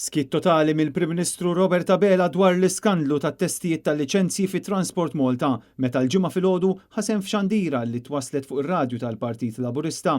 Skit totali mill-Prim Ministru Robert Abela dwar l-iskandlu tat-testijiet tal-liċenzji fit Transport Malta meta l-ġimgħa filgħodu ħasem f'xandira li twaslet fuq ir-radju tal-Partit Laburista.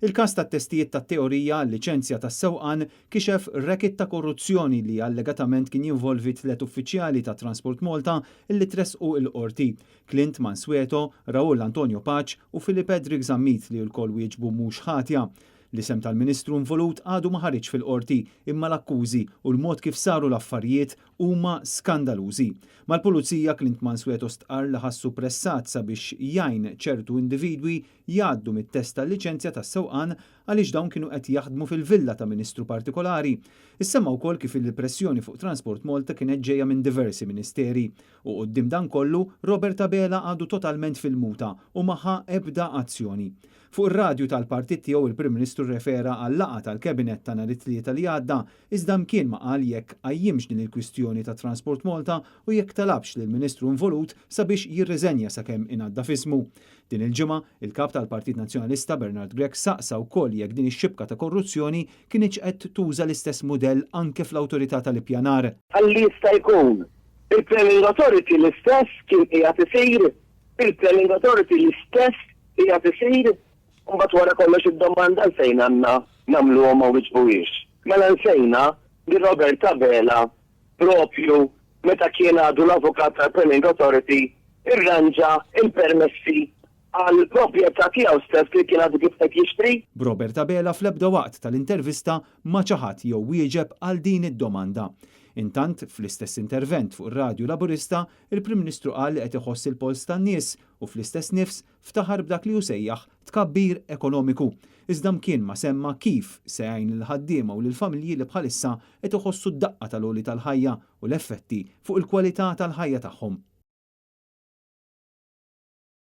Il-każ tat-testijiet tat-teorija għall-liċenzja tas-sewqan kixef rekit ta' korruzzjoni li allegatament kien jinvolvi 3 uffiċjali ta' Transport Malta illi tresqu l-qorti. Clint Mansueto, Raul Antonio Paċ u Filip Edric Zammit li l-koll wieġbu mhux ħatja. L-isem tal-Ministru involut għadu ma ħareġ fil-qorti imma l-akkużi u l-mod kif saru l-affarijiet huma skandalużi. Mal-Pulizija Clint Mansueto stqar li ħassu pressat sabiex jgħin ċertu individwi jgħaddu mit-test tal-liċenzja tas-sewqan għaliex dawn kienu qed jaħdmu fil-villa ta' Ministru partikolari. Issemma wkoll kif il-pressjoni fuq Transport Malta kienet ġejja minn diversi ministeri u quddiem dan kollu Robert Abela għadu totalment fil-muta u maħa ebda azzjoni. Fuq ir-radju tal-partit tiegħu il-Prim Ministru refera għal laqgħa tal-Kabinet ta' nhar it-Tlieta li għadda iżda mkien ma qal jekk qajjimx din il-kwistjoni ta' Transport Malta u jekk talabx lill-Ministru involut sabiex jirriżenja sakemm ingħadda f'ismu. Din il-ġimgħa il-kap tal-Partit Nazzjonalista Bernard Grech saqsa wkoll jekk din ix-xibka ta' korruzzjoni kienx qed tuża l-istess mudell anke fl-awtorità tal-ippjanar. Ħalli jista' jkun il-Planning Authority l-istess kien qiegħed isir, il-Planning Authority l-istess qiegħed isir. Mbagħad wara kollox id-domanda nsejna għandna nagħmluhom ma wiġbuhiex. Mela nsejna li Robert Abela propju meta kien għadu l-avukat tal-Planning Authority irranġa il-permessi għal proprjetà tiegħu stess li kien għadu kif qed jixtri. Robert Abela fl-ebda waqt tal-intervista ma ċaħat jew wieġeb għal din id-domanda. Intant, fl-istess intervent fuq ir-Radju Laburista, il-Prim Ministru qal li qed iħoss il-pols tan-nies u fl-istess nifs ftaħar b'dak li jsejjaħ tkabbir ekonomiku. Iżda mkien ma semma kif se jgħin lill-ħaddiema u lill-familji li bħalissa qed iħossu d-daqqa tal-għoli tal-ħajja u l-effetti fuq il-kwalità tal-ħajja tagħhom.